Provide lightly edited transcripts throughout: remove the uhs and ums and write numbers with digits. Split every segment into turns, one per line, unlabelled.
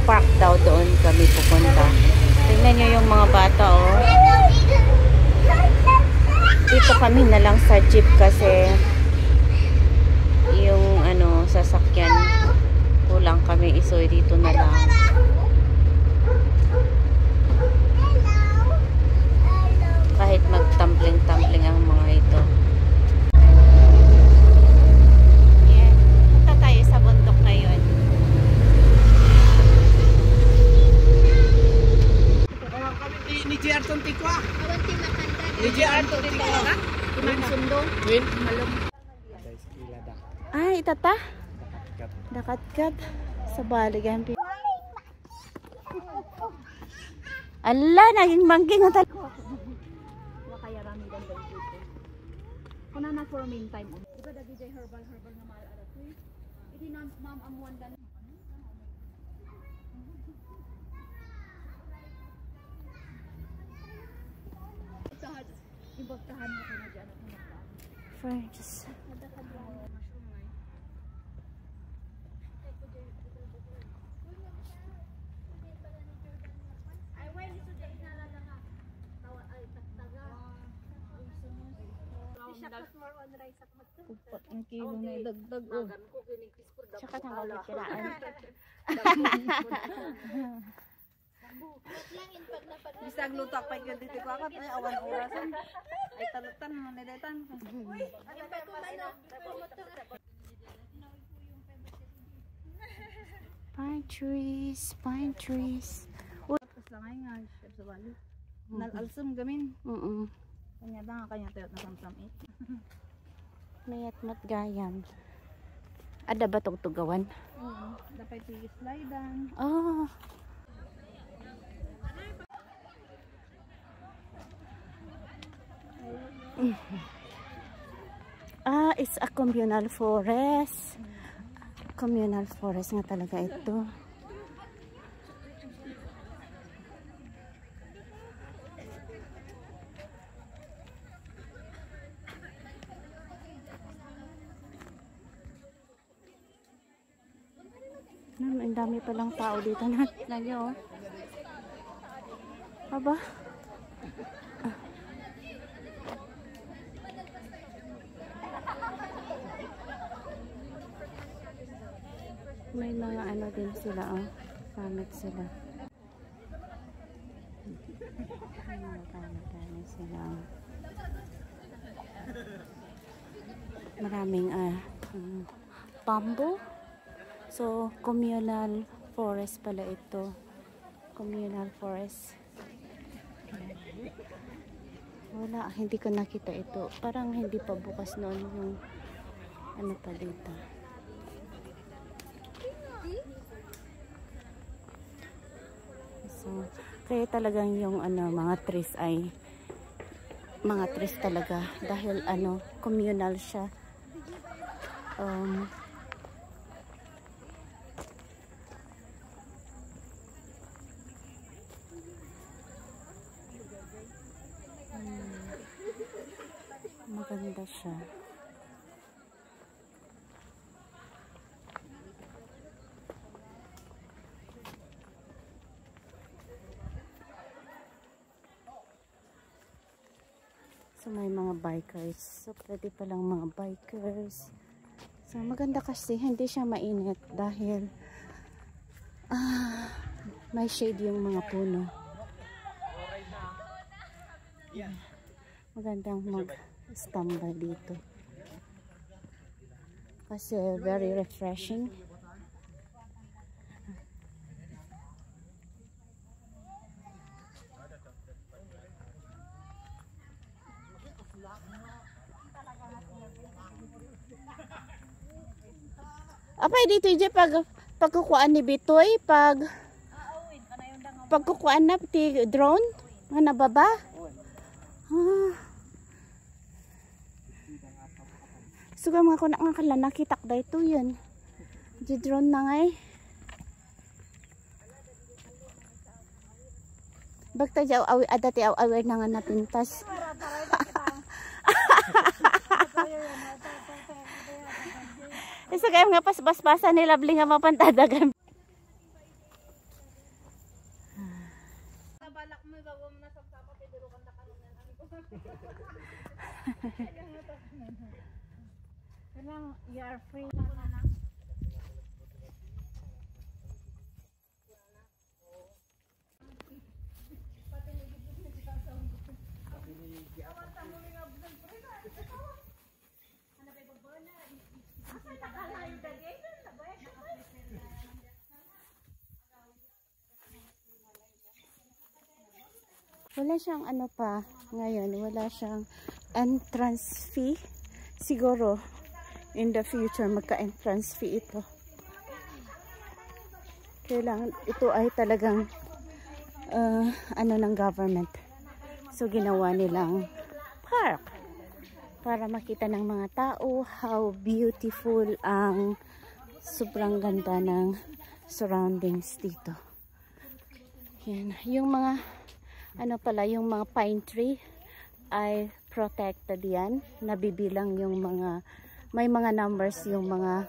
park daw doon kami pupunta. Tingnan nyo yung mga bata, oh. Dito kami na lang sa jeep kasi yung ano, sasakyan kulang kami, isoy dito na lang. Kahit magtumbling-tumbling ang mga ito. Yan. Punta tayo sa bundok na yun.
Ni JR Tontikwa.
Ni JR Tontikwa. Kunang sundong.
Win.
Malum. Ay, itata. Dakat-kat. Sa baligan. Ala, naging bangking nga talaga.
Kaya rami dan dito. Kuna na for main time. Diba dagi jay herbal na mahal ara to. Idi na ma'am amuan dan. Ibagtahan mo kana diyan ako magtaan.
Friends.
Upat ng kilo na idagdag o.
Tsaka tanggal kiraan.
Bisag lutak pa yung dito ko akat ay awan orasan. Ay talutan mo na daytan.
Pine trees, pine trees.
Tapos lang ay nga chef sa bali. Nalalsam gamin. Kanya da kanya tayo na samsam it.
Mayat mat gayam. Ada ba tong tugawan?
Oo, dapat i-slidean.
Oh. Ah, it's a communal forest. Communal forest nga talaga ito. Ang dami palang tao dito na oh. Aba. May mga ano din sila, oh. Pamit sila. Pamit sila. Maraming bamboo. So, communal forest pala ito. Communal forest. Wala, hindi ko nakita ito. Parang hindi pa bukas noon yung ano pa dito. So, kaya talagang yung ano, mga trees ay mga trees talaga dahil ano, communal siya. Maganda siya. So may mga bikers. So pwede palang mga bikers. So maganda kasi hindi siya mainit dahil may shade yung mga puno. Magandang mag-standby dito. Kasi very refreshing. Apay dito je pagkukuan ni Bitoy pagkukuan na ti drone nga nababa. Suga mga kuna nga kala nakitak dayto yun. Di drone na ngay. Bagta jaw awi adati awi na nga napintas. Isa kayo nga pasbas-basa nila bling nga mapantadagan. Kanang you are free. Wala siyang ano pa ngayon, wala siyang entrance fee. Siguro in the future magka-entrance fee ito. Kailangan ito ay talagang ano ng government. So ginawa nilang park para makita ng mga tao how beautiful ang sobrang ganda ng surroundings dito. Yan, yung mga ano pala, yung mga pine tree ay protected yan. Nabibilang yung mga, may mga numbers yung mga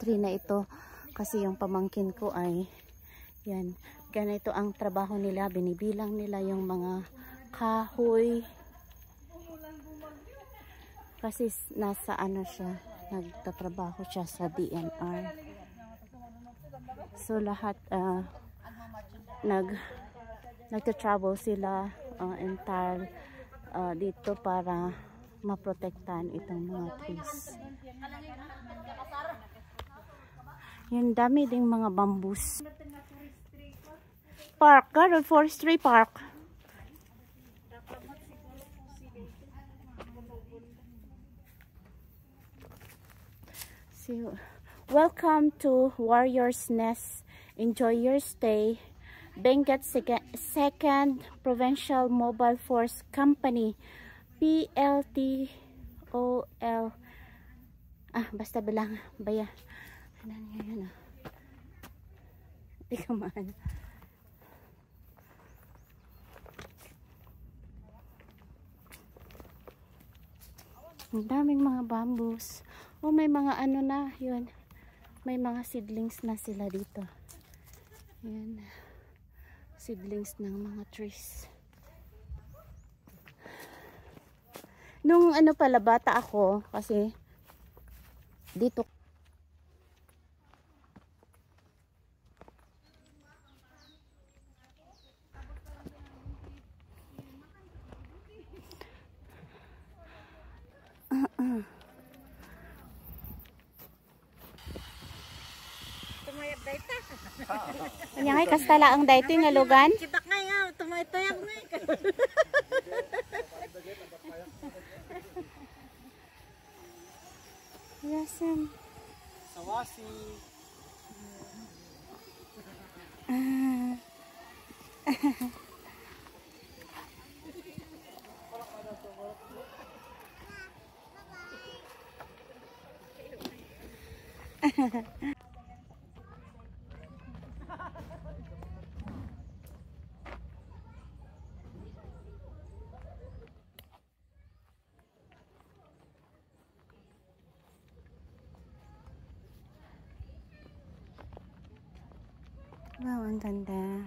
tree na ito. Kasi yung pamangkin ko ay, yan, ganito ang trabaho nila. Binibilang nila yung mga kahoy. Kasi nasa ano siya, nagtatrabaho siya sa DNR. So lahat, nagta-travel sila entire dito para maprotektahan itong mga trees. Yan, dami ding mga bamboos. Park, Garden Forestry Park. So, welcome to Warrior's Nest. Enjoy your stay. Benguet 2nd Provincial Mobile Force Company, PLTOL. Basta bilang baya. Ano yun? Hindi ka maano. Ang daming mga bamboos. Oh, may mga ano na, yun. May mga seedlings na sila dito. Yan. Seedlings ng mga trees. Nung ano pala, bata ako, kasi dito kanya ngay kastala ang dayto nga lugan.
Kita nga tumaytayak na.
Yasin.
Sawasi.
Wow, ang ganda.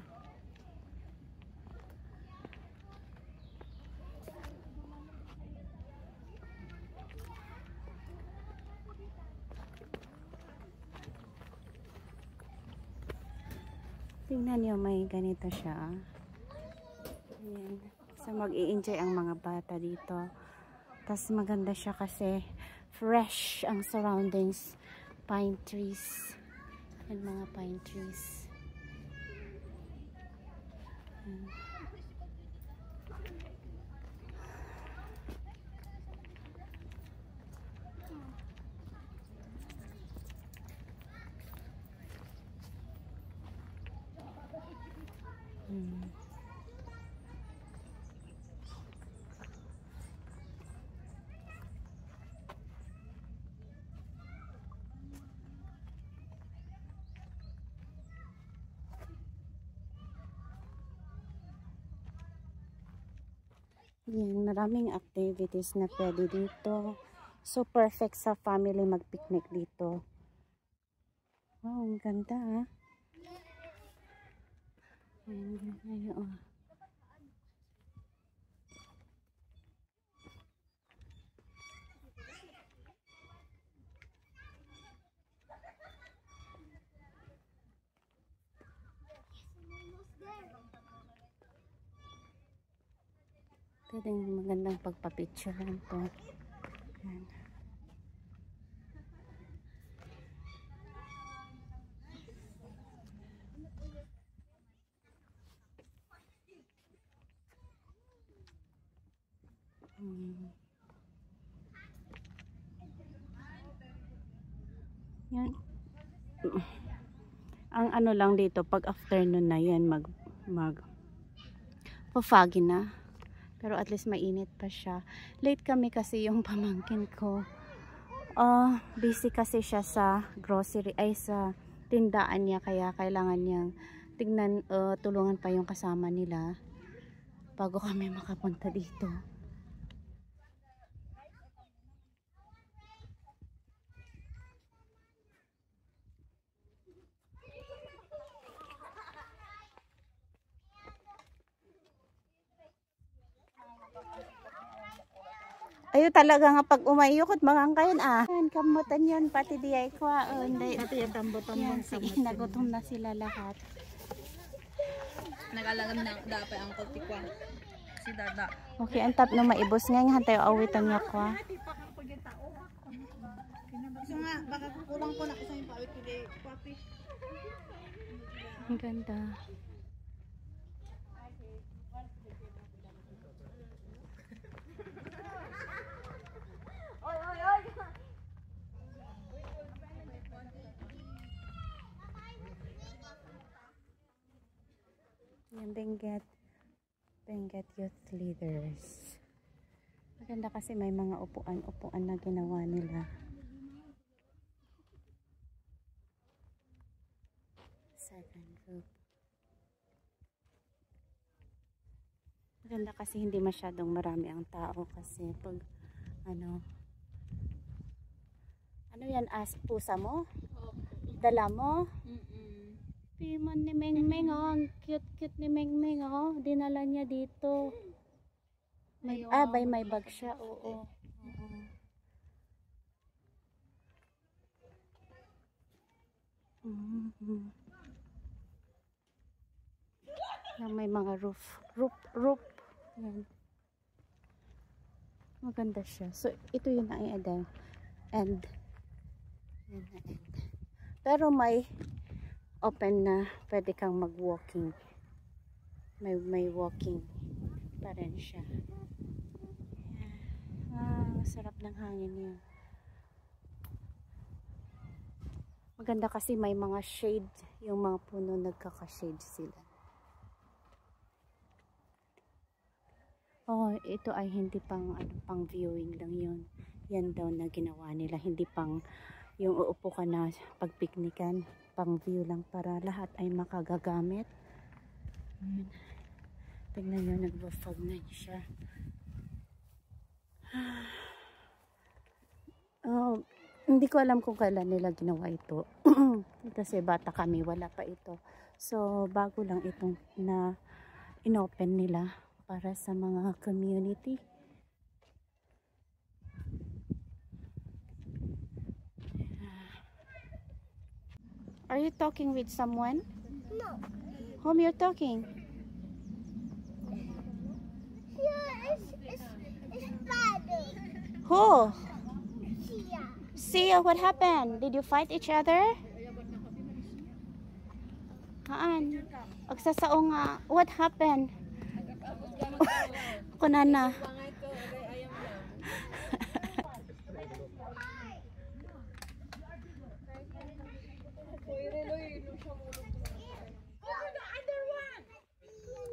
Tingnan niyo, may ganito siya. Ayan. So mag-i-enjoy ang mga bata dito. Tapos maganda siya kasi fresh ang surroundings. Pine trees. Yan, mga pine trees. Yan, maraming activities na pwede dito. So, perfect sa family mag-picnic dito. Wow, ang ganda ah. Ayan, ayan, oh. Pwedeng magandang pagpapicturean to. Yan. Yan. Ang ano lang dito, pag afternoon na yan, foggy na. Pero at least mainit pa siya. Late kami kasi yung pamangkin ko. Busy kasi siya sa grocery, ay sa tindaan niya. Kaya kailangan niyang tulungan pa yung kasama nila bago kami makapunta dito. Ayo talaga nga pag umayukot mangangkayon Yan, kamutan yan, pati di ay kwa. Hindi.
Pati yung tambot-tambong
Sige, nagutom na sila lahat.
Nag-alagan na dapat ang tikwa. Si Dada.
Okay, ang tap no maibos nga nga tayo awitan niya kwa.
So nga, baka kulang ko na kasi yung pawit today, papi.
Ang ganda. Yan, Benguet Youth Leaders. Maganda kasi may mga upuan na ginawa nila. Second group. Maganda kasi hindi masyadong marami ang tao kasi pag ano yan, pusa mo? Dala mo? Piman ni Mengmeng ang cute ni Mengmeng dinala niya dito. May bag siya, oo. May mga roof. Yan. Maganda siya. So ito yun ang end. Pero may open na, pwede kang mag-walking. May walking pa rin siya. Sarap ng hangin niya. Maganda kasi may mga shade, yung mga puno nagkaka-shade sila. Ito ay hindi pang viewing lang yun. Yan daw na ginawa nila, hindi pang yung uupo ka na pagpiknikan, pang view lang para lahat ay makagagamit. Tingnan nyo, nag-fog na siya. Hindi ko alam kung kailan nila ginawa ito. Kasi bata kami, wala pa ito. So, bago lang itong na inopen nila para sa mga community. Are you talking with someone?
No.
Whom you're talking?
Here is father.
Who?
Sia.
Sia, what happened? Did you fight each other? Haan? Agsasao nga. What happened? Kunana.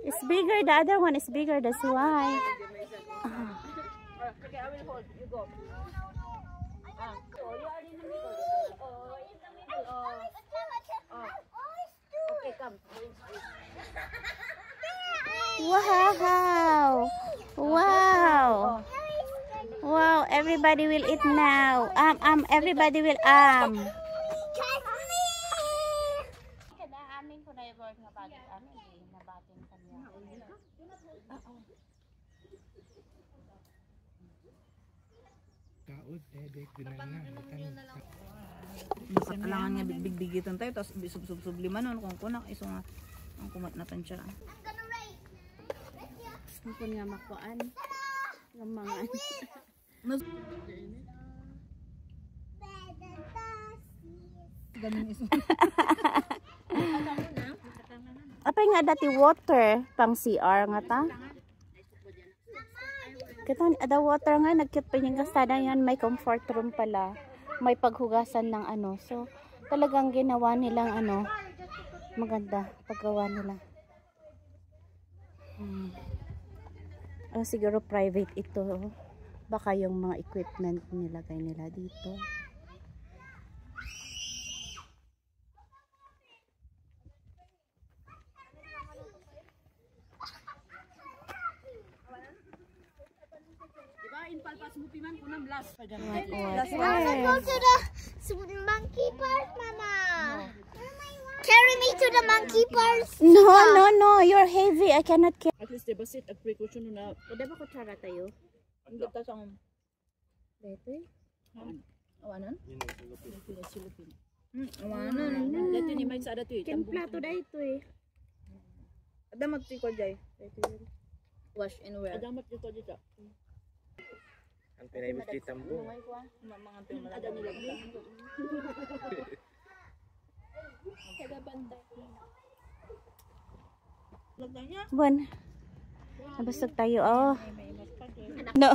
It's bigger. The other one is bigger. That's why.
Okay, I will hold. You go. So you are in the middle. In the middle. Okay, come.
Wow! Wow! Wow! Everybody will eat now. Everybody will
Kailangan nga big-bigitan tayo, tapos sub-sub-sub lima nun, kung kunak, iso nga, ang kumat na tansya.
Kung nga makuan. Yung mga... Apay nga dati water pang CR nga ta. Kita ada water nga nagkit pa yung kastada yan, may comfort room pala. May paghugasan ng ano. So talagang ginawa nilang ano, maganda paggawa nila. Oh, siguro private ito. Baka yung mga equipment nilagay nila dito.
To the monkey park, Mama. Carry me to the monkey park.
No, you're heavy. I cannot carry.
At least diba sit at precaution na.
Pwede ba kutsara tayo?
Ang gata sa
Dito eh.
awanan.
Silupin.
Awanan. Dito ni Mike sa ada tu.
Plato dito eh.
Ada magtikod jay. Wash and wear. Ada magtikod dito.
Ang pinay mo dito tambo.
Mga pinay ada nilagay. Kada bantay. Lagay niya.
Bon. Nabasag tayo. Oh. No.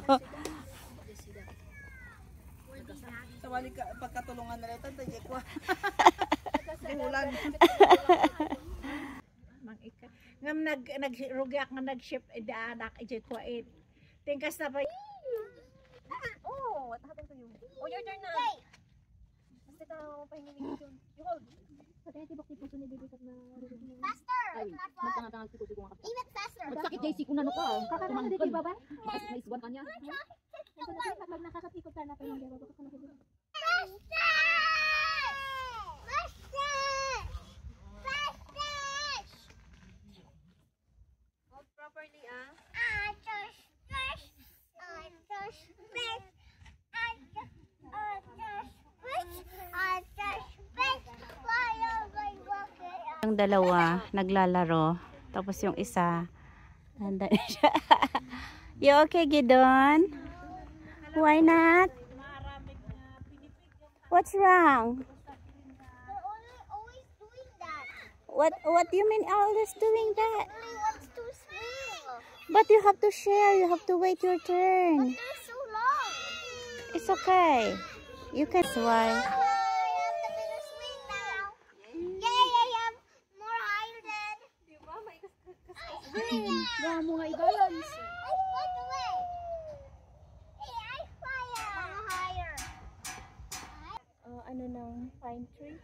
Sa wali ka pagkatulungan na ito, tayo ko. Dihulan.
Ngam nagrugyak nga nag-ship idaanak ijay ko it. Tingkas na pa.
Oh, what happened to you? Oh, your turn na. Basta ka pahingi yun. You hold. Pati tibok tipo sunod dito na.
Faster.
Magtangatang ko ko nga.
Even faster.
Sakit JC ko na no ka. Kakakanta dito ba ba? May iswan kanya. Pag nakakatikot ka na pa yung baba ka na dito.
Hold properly, ah. I just fish.
Ang dalawa naglalaro. Tapos yung isa nandun siya. You okay, Gidon? Why not? What's wrong?
They're always doing that.
What do you mean always doing that?
Only wants to swim.
But you have to share. You have to wait your turn.
They're so long.
It's okay. You can why.
I have the bigger swing now. Yay, I have more higher than.
Wala mo nga i-balance.
I went away. Hey, I fire. More higher.
Ano ng pine tree?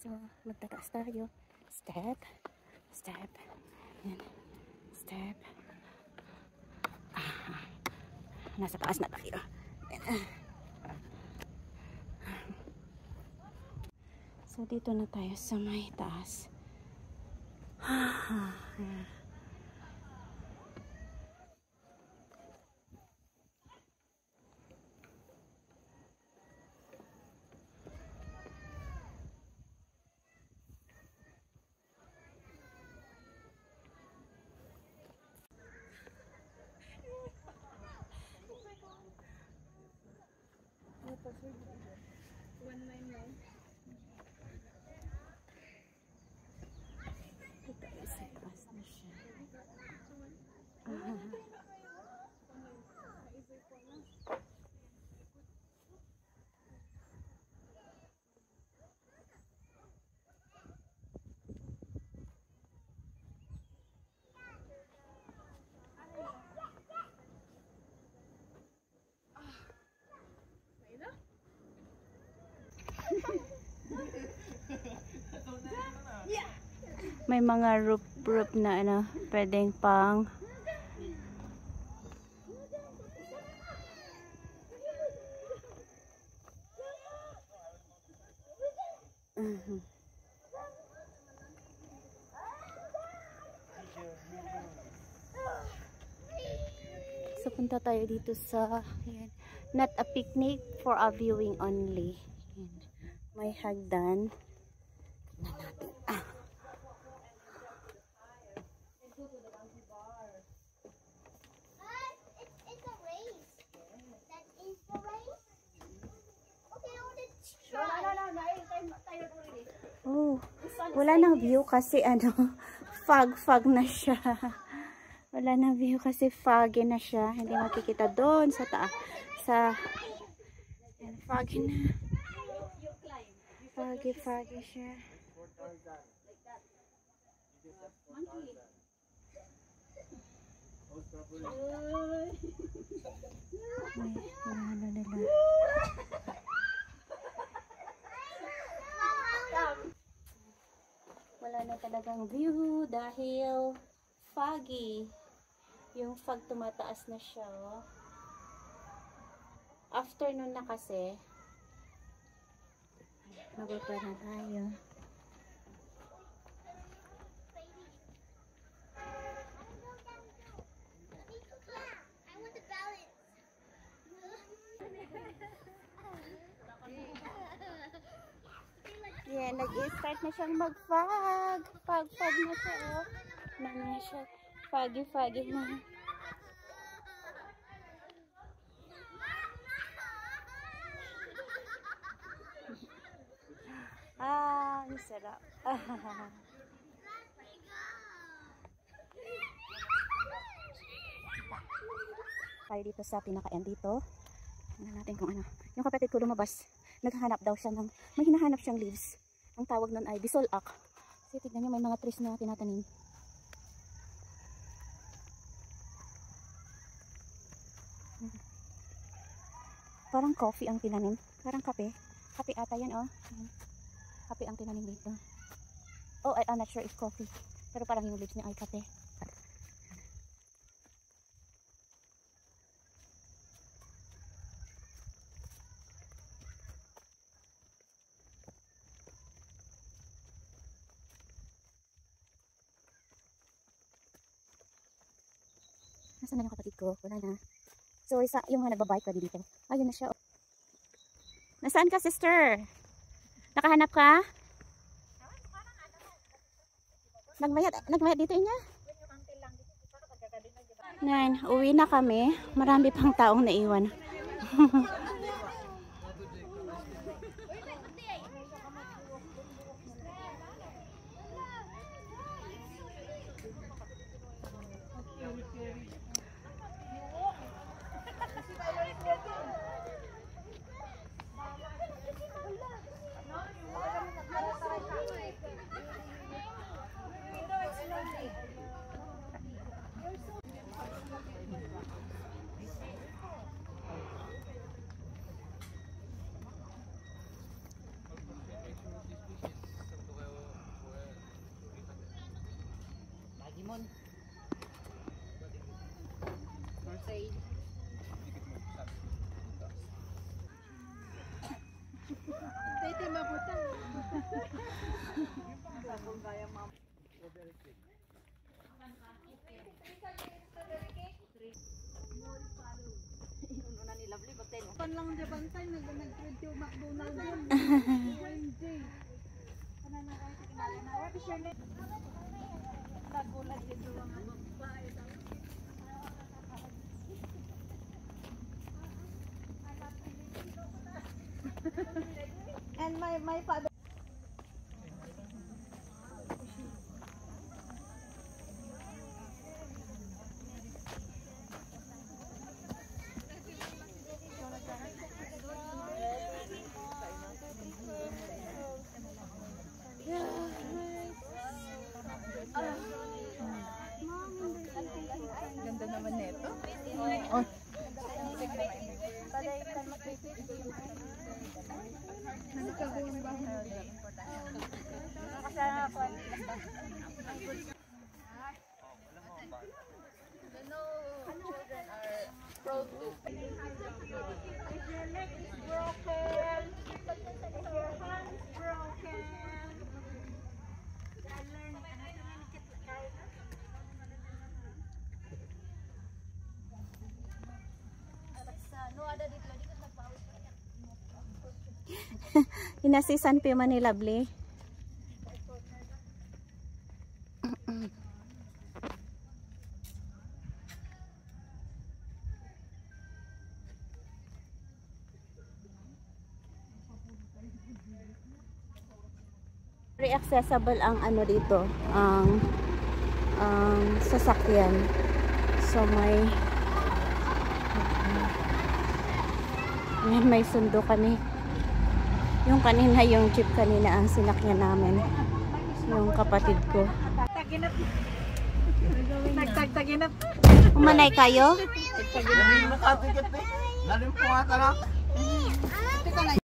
So, magtataas tayo. Step. Step. Yan. Step. Nasa taas na tayo. Yan. So, dito na tayo sa may taas. Ito is pass na siya. May mga roof na ano, pwedeng pang So punta tayo dito sa yan, not a picnic, for a viewing only. Yan. May hagdan. Tingnan natin.
It's a race. That is the race. Okay, let's try.
Oh, wala nang view kasi ano, fog na siya. Wala nang view kasi foggy na siya. Hindi makikita doon sa taas. Yan, foggy na. Foggy siya. Ano nila. Wala na talagang view dahil foggy. Yung fog tumataas na siya. Oh. Afternoon na kasi. Magbaba na tayo.
I want the balance.
Yeah, nag-start na siyang mag-fog. Fog na siya, oh. Na siya. Foggy na. Ang sarap. Tayo dito sa pinaka-end dito. Tingnan natin kung ano. Yung kapatid ko lumabas. Naghahanap daw siya ng, may hinahanap siyang leaves. Ang tawag nun ay bisolak. Kasi tignan nyo, may mga trees na tinatanim. Parang coffee ang tinanim. Parang kape. Kape ata yan, oh. Kape ang tinanim dito. Oh, I'm not sure if coffee. Pero parang yung leaves niya ay kape. Nasaan na yung kapatid ko? Wala na. So, yung nagbabike pa dito. Ayun na siya. Nasaan ka, sister? Nakahanap ka? Nagmayat dito niya? 9. Uwi na kami. Marami pang taong naiwan.
Pan lang di bantay nag-trade yung McDonald's yun. Nagulat din yung mga babae.
And my father.
Ganda naman nito.
Inasisan pa man ni Lovely. Very accessible ang ano dito, ang sasakyan. So may sundo kami. Yung kanina, yung jeep kanina ang sinakyan namin. Yung kapatid ko.
Nagtagtaginap.
Umanay kayo?
Nakatiket eh. Lalim po nga ka na.